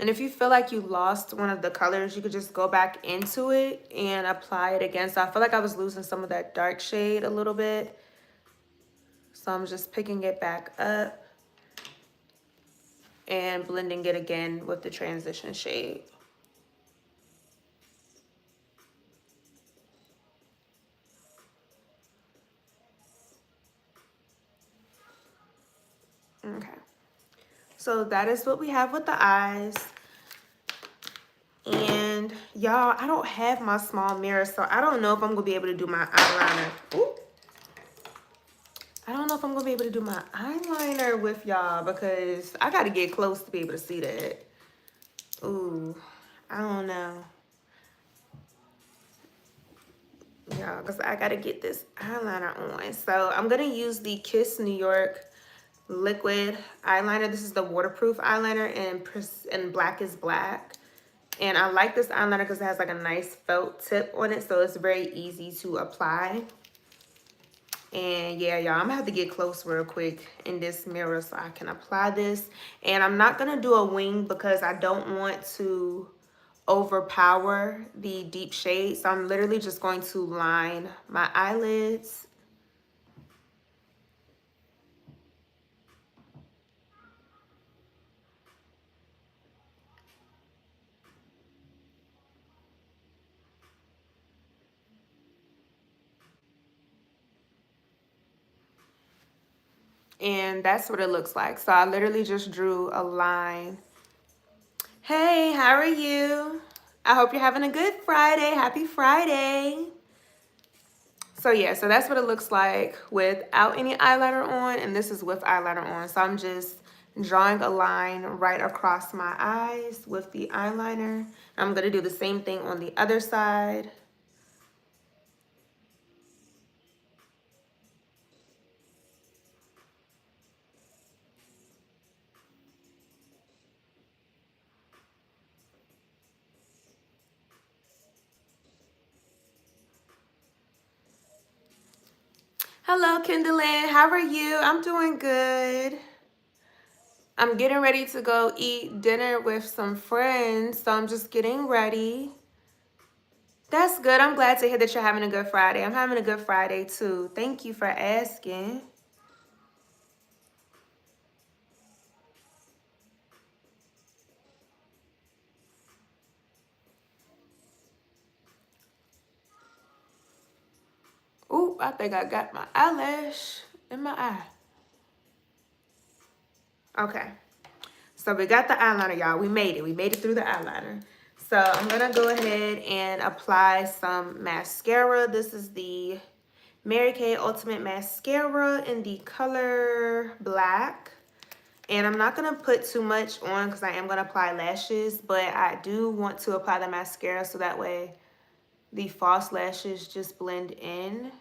And if you feel like you lost one of the colors, you could just go back into it and apply it again. So I feel like I was losing some of that dark shade a little bit. So I'm just picking it back up and blending it again with the transition shade. Okay. So that is what we have with the eyes. And y'all, I don't have my small mirror, so I don't know if I'm gonna be able to do my eyeliner. Ooh. I don't know if I'm gonna be able to do my eyeliner with y'all because I gotta get close to be able to see that. Ooh, I don't know. Y'all, because I gotta get this eyeliner on. So I'm gonna use the Kiss New York liquid eyeliner. This is the waterproof eyeliner and Black is Black. And I like this eyeliner because it has like a nice felt tip on it, so it's very easy to apply. And yeah, y'all, I'm gonna have to get close real quick in this mirror so I can apply this. And I'm not gonna do a wing because I don't want to overpower the deep shade. So I'm literally just going to line my eyelids. And that's what it looks like. So I literally just drew a line. Hey, how are you? I hope you're having a good Friday. Happy Friday. So yeah, so that's what it looks like without any eyeliner on, and this is with eyeliner on. So I'm just drawing a line right across my eyes with the eyeliner. I'm gonna do the same thing on the other side. Hello, Kendallin. How are you? I'm doing good. I'm getting ready to go eat dinner with some friends, so I'm just getting ready. That's good. I'm glad to hear that you're having a good Friday. I'm having a good Friday too. Thank you for asking. Ooh, I think I got my eyelash in my eye. Okay. So we got the eyeliner, y'all. We made it. We made it through the eyeliner. So I'm going to go ahead and apply some mascara. This is the Mary Kay Ultimate Mascara in the color Black. And I'm not going to put too much on because I am going to apply lashes. But I do want to apply the mascara so that way the false lashes just blend in.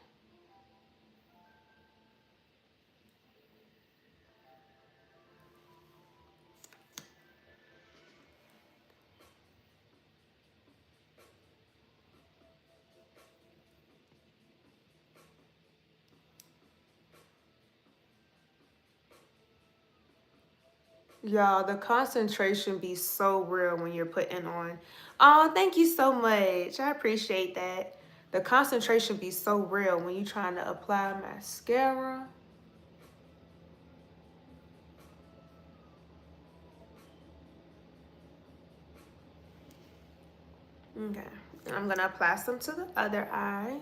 Y'all, the concentration be so real when you're putting on. Oh, thank you so much. I appreciate that. The concentration be so real when you're trying to apply mascara. Okay. And I'm going to apply some to the other eye.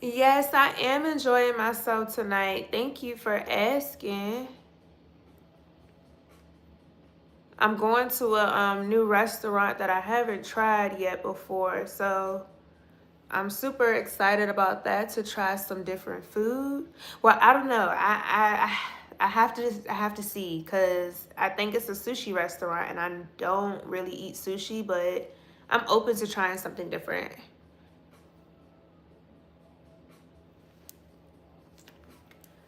Yes, I am enjoying myself tonight. Thank you for asking. I'm going to a new restaurant that I haven't tried yet before, so I'm super excited about that, to try some different food. Well, I don't know. I have to see because I think it's a sushi restaurant and I don't really eat sushi, but I'm open to trying something different.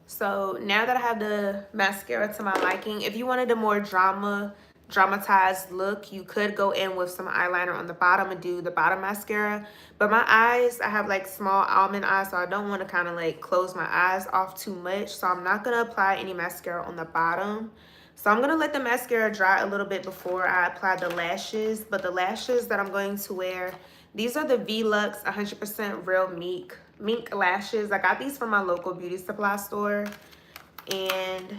So now that I have the mascara to my liking, if you wanted a more drama dramatized look, you could go in with some eyeliner on the bottom and do the bottom mascara. But my eyes, I have like small almond eyes, so I don't want to kind of like close my eyes off too much. So I'm not going to apply any mascara on the bottom. So I'm going to let the mascara dry a little bit before I apply the lashes. But the lashes that I'm going to wear, these are the Velux 100% Real Mink lashes. I got these from my local beauty supply store. And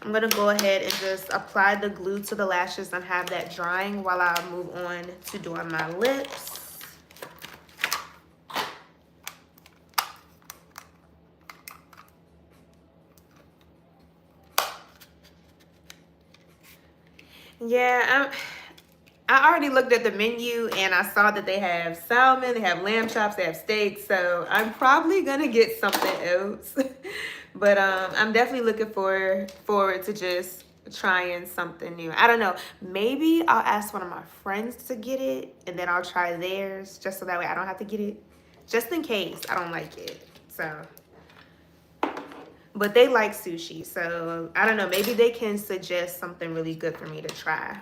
I'm going to go ahead and just apply the glue to the lashes and have that drying while I move on to doing my lips. Yeah, I already looked at the menu and I saw that they have salmon, they have lamb chops, they have steak. So I'm probably going to get something else. But I'm definitely looking forward to just trying something new. I don't know. Maybe I'll ask one of my friends to get it and then I'll try theirs just so that way I don't have to get it. Just in case I don't like it. So, but they like sushi. So I don't know. Maybe they can suggest something really good for me to try.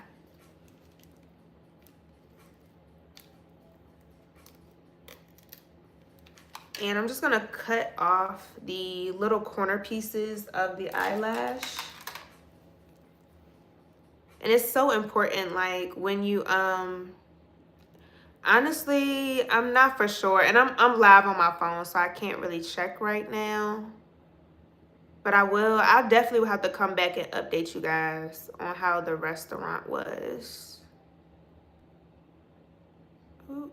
And I'm just going to cut off the little corner pieces of the eyelash. And it's so important, like when you, honestly, I'm not for sure. And I'm live on my phone, so I can't really check right now. But I definitely will have to come back and update you guys on how the restaurant was. Ooh.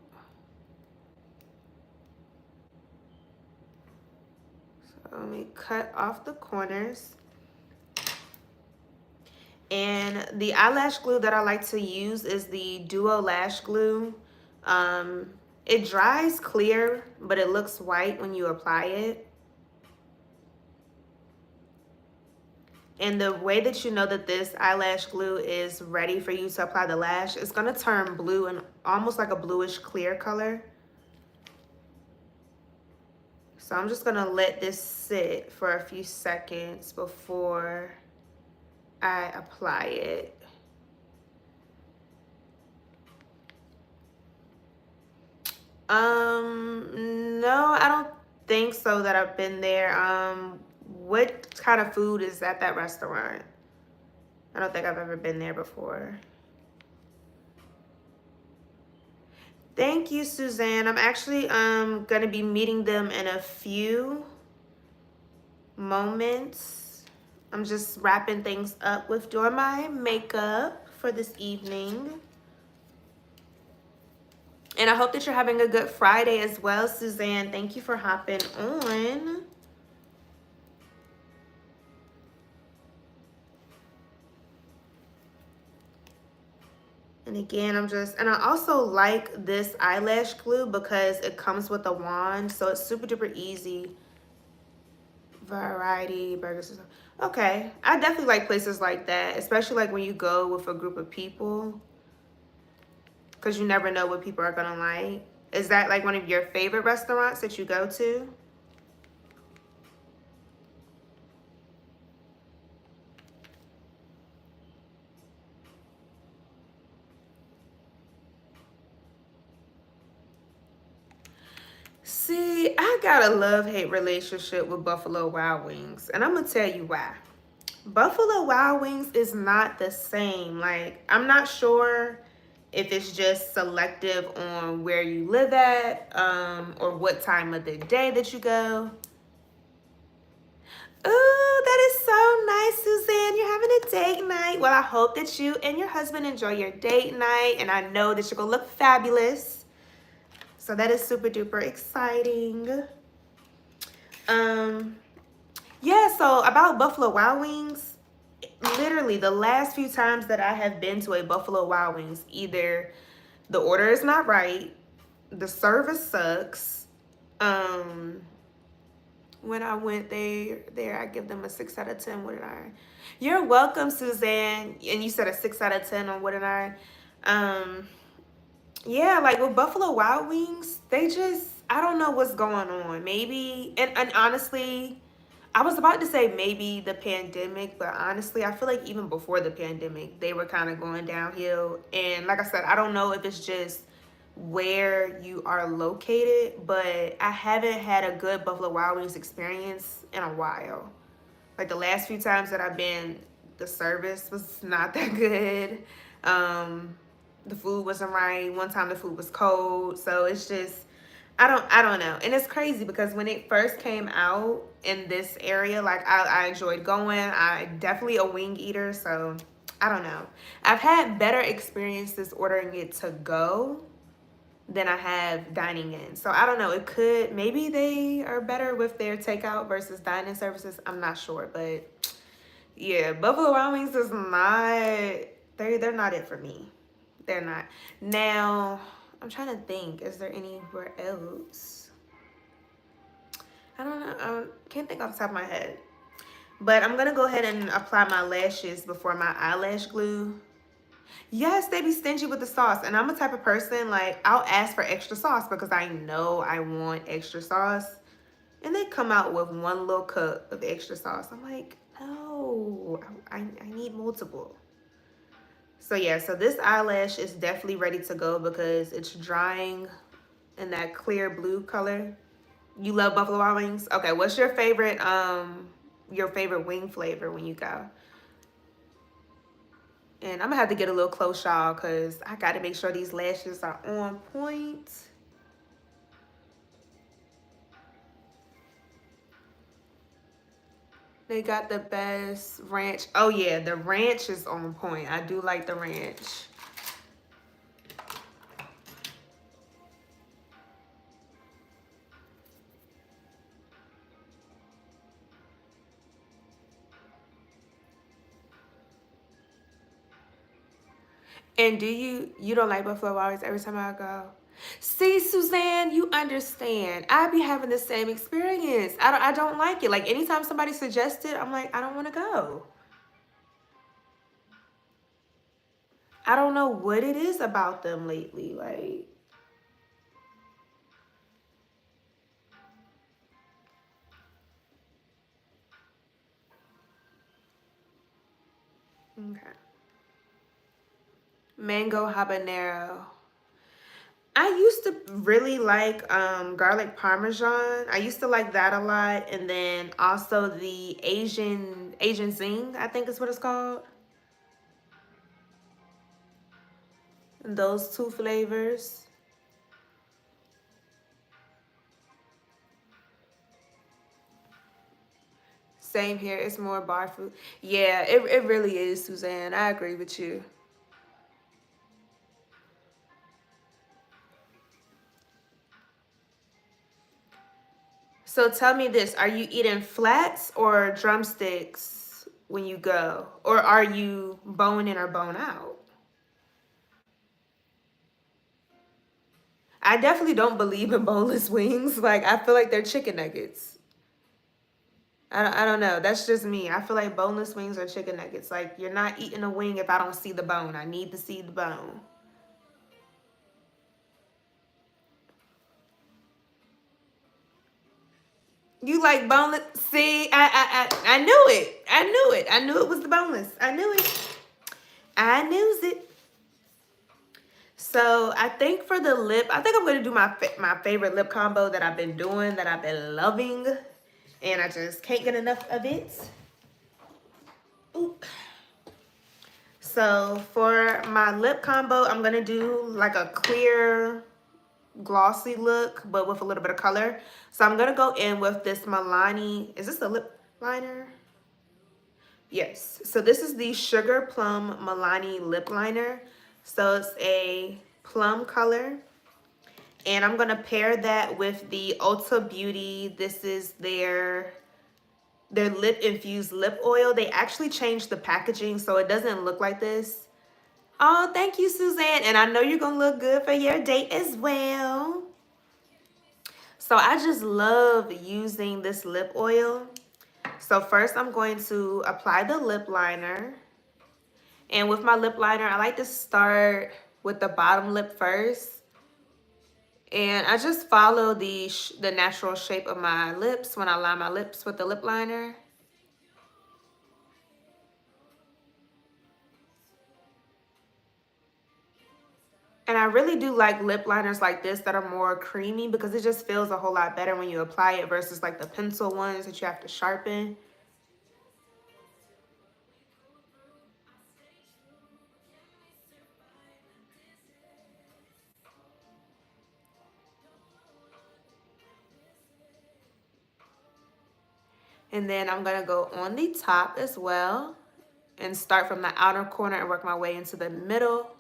So let me cut off the corners. And the eyelash glue that I like to use is the Duo Lash Glue. It dries clear, but it looks white when you apply it. And the way that you know that this eyelash glue is ready for you to apply the lash, it's going to turn blue and almost like a bluish clear color. So I'm just going to let this sit for a few seconds before I apply it. No, I don't think so that I've been there. What kind of food is at that restaurant? I don't think I've ever been there before. Thank you, Suzanne. I'm actually gonna be meeting them in a few moments. I'm just wrapping things up with doing my makeup for this evening. And I hope that you're having a good Friday as well, Suzanne. Thank you for hopping on. And again, and I also like this eyelash glue because it comes with a wand. So it's super duper easy. Variety burgers. Okay, I definitely like places like that, especially like when you go with a group of people, because you never know what people are gonna like. Is that like one of your favorite restaurants that you go to? See, I got a love-hate relationship with Buffalo Wild Wings, and I'm gonna tell you why. Buffalo Wild Wings is not the same. Like, I'm not sure if it's just selective on where you live at, or what time of the day that you go. Oh, that is so nice, Suzanne. You're having a date night. Well, I hope that you and your husband enjoy your date night, and I know that you're gonna look fabulous. So that is super duper exciting. Yeah, so about Buffalo Wild Wings, literally the last few times that I have been to a Buffalo Wild Wings, either the order is not right, the service sucks. When I went there, I give them a 6 out of 10. What did I? You're welcome, Suzanne. And you said a 6 out of 10 on what did I? Yeah, like with Buffalo Wild Wings, I don't know what's going on. Maybe, and honestly, I was about to say maybe the pandemic, but honestly, I feel like even before the pandemic, they were kind of going downhill. And like I said, I don't know if it's just where you are located, but I haven't had a good Buffalo Wild Wings experience in a while. Like the last few times that I've been, the service was not that good. Um, the food wasn't right. One time the food was cold. So it's just I don't know. And it's crazy because when it first came out in this area, like I enjoyed going. I definitely a wing eater, so I don't know. I've had better experiences ordering it to go than I have dining in. So I don't know. It could maybe they are better with their takeout versus dining services. I'm not sure, but yeah, Buffalo Wild Wings is not they're not it for me. They're not. Now, I'm trying to think, is there anywhere else? I don't know. I can't think off the top of my head. But I'm gonna go ahead and apply my lashes before my eyelash glue. Yes, they be stingy with the sauce. And I'm a type of person, like, I'll ask for extra sauce because I know I want extra sauce. And they come out with one little cup of extra sauce. I'm like, no, I need multiple. So yeah, so this eyelash is definitely ready to go because it's drying in that clear blue color. You love Buffalo Wild Wings? Okay, what's your favorite wing flavor when you go? And I'm gonna have to get a little close, y'all, because I gotta make sure these lashes are on point. They got the best ranch. Oh yeah, the ranch is on point. I do like the ranch. And do you don't like Buffalo Wild Wings every time I go? See, Suzanne, you understand. I be having the same experience. I don't like it. Like anytime somebody suggests it, I'm like, I don't want to go. I don't know what it is about them lately. Like, okay. Mango habanero. I used to really like garlic parmesan. I used to like that a lot, and then also the Asian zing, I think is what it's called. Those two flavors. Same here. It's more bar food. Yeah, it really is, Suzanne. I agree with you. So tell me this: are you eating flats or drumsticks when you go, or are you bone in or bone out? I definitely don't believe in boneless wings. Like I feel like they're chicken nuggets. I don't know. That's just me. I feel like boneless wings are chicken nuggets. Like you're not eating a wing if I don't see the bone. I need to see the bone. You like boneless? See, I knew it. I knew it. I knew it was the boneless. I knew it. I knew it. So I think for the lip, I think I'm gonna do my favorite lip combo that I've been doing, that I've been loving, and I just can't get enough of it. Ooh. So for my lip combo, I'm gonna do like a clear glossy look, but with a little bit of color. So I'm gonna go in with this Milani. Is this the lip liner? Yes. So this is the Sugar Plum Milani lip liner. So it's a plum color. And I'm gonna pair that with the Ulta Beauty. This is their lip infused lip oil. They actually changed the packaging so it doesn't look like this. Oh, thank you, Suzanne. And I know you're gonna look good for your date as well. So I just love using this lip oil. So first I'm going to apply the lip liner. And with my lip liner, I like to start with the bottom lip first And I just follow the natural shape of my lips when I line my lips with the lip liner. And I really do like lip liners like this that are more creamy because it just feels a whole lot better when you apply it versus like the pencil ones that you have to sharpen. And then I'm gonna go on the top as well and start from the outer corner and work my way into the middle.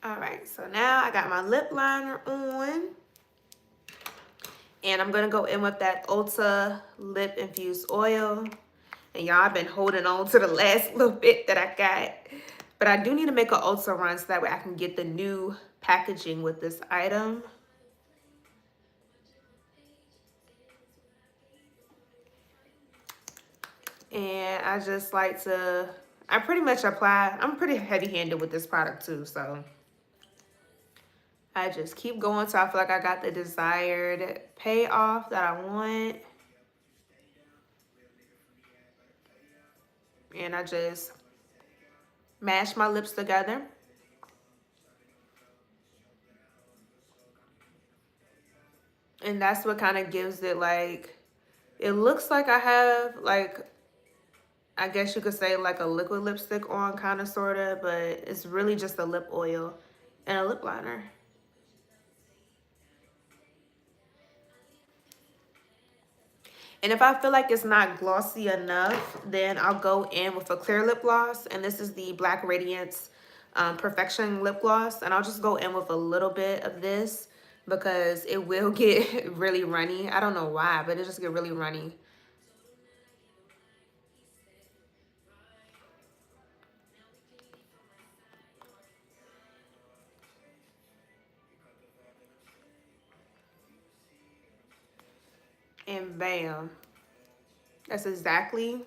All right, so now I got my lip liner on. And I'm gonna go in with that Ulta Lip Infused Oil. And y'all, I've been holding on to the last little bit that I got. But I do need to make an Ulta run so that way I can get the new packaging with this item. And I just like to, I pretty much apply, I'm pretty heavy-handed with this product too, so I just keep going till I feel like I got the desired payoff that I want. And I just mash my lips together. And that's what kind of gives it like, it looks like I have like, I guess you could say like a liquid lipstick on kind of sort of, but it's really just a lip oil and a lip liner. And if I feel like it's not glossy enough, then I'll go in with a clear lip gloss. And this is the Black Radiance Perfection Lip Gloss. And I'll just go in with a little bit of this because it will get really runny. I don't know why, but it just get really runny. And bam. That's exactly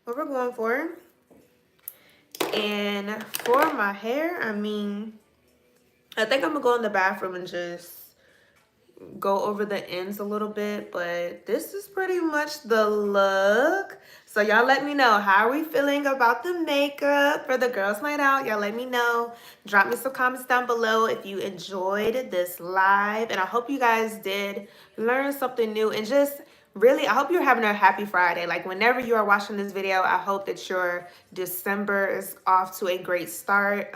what we're going for. And for my hair, I mean, I think I'm gonna go in the bathroom and just go over the ends a little bit, but this is pretty much the look. So y'all let me know, how are we feeling about the makeup for the girls night out? Y'all let me know. Drop me some comments down below if you enjoyed this live, and I hope you guys did learn something new. And just really, I hope you're having a happy Friday. Like whenever you are watching this video, I hope that your December is off to a great start.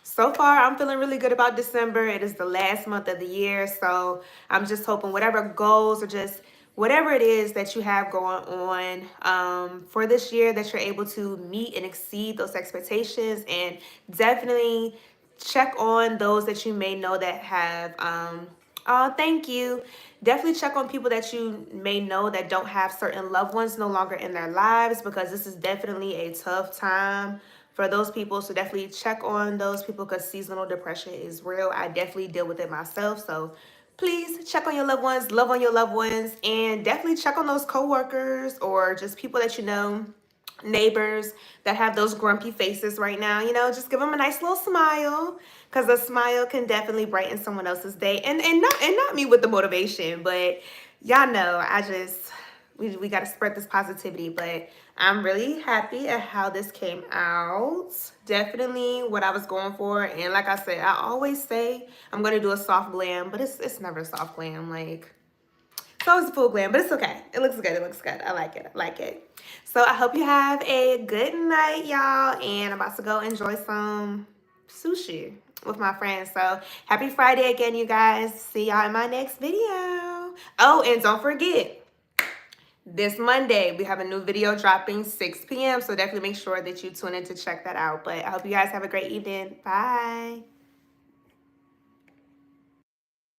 So far, I'm feeling really good about December. It is the last month of the year, so I'm just hoping whatever goals or just whatever it is that you have going on for this year, that you're able to meet and exceed those expectations. And definitely check on those that you may know that have oh, thank you. Definitely check on people that you may know that don't have certain loved ones no longer in their lives, because this is definitely a tough time for those people. So definitely check on those people, because seasonal depression is real. I definitely deal with it myself. So please check on your loved ones, love on your loved ones, and definitely check on those coworkers or just people that you know, neighbors that have those grumpy faces right now. You know, just give them a nice little smile, because a smile can definitely brighten someone else's day. And not me with the motivation, but y'all know I just, we got to spread this positivity. But I'm really happy at how this came out. Definitely what I was going for. And like I said, I always say I'm going to do a soft glam, but it's never a soft glam. Like, it's always a full glam, but it's okay. It looks good. It looks good. I like it. I like it. So I hope you have a good night, y'all. And I'm about to go enjoy some sushi with my friends. So happy Friday again, you guys. See y'all in my next video. Oh, and don't forget, this Monday we have a new video dropping 6 p.m. So definitely make sure that you tune in to check that out. But I hope you guys have a great evening. Bye.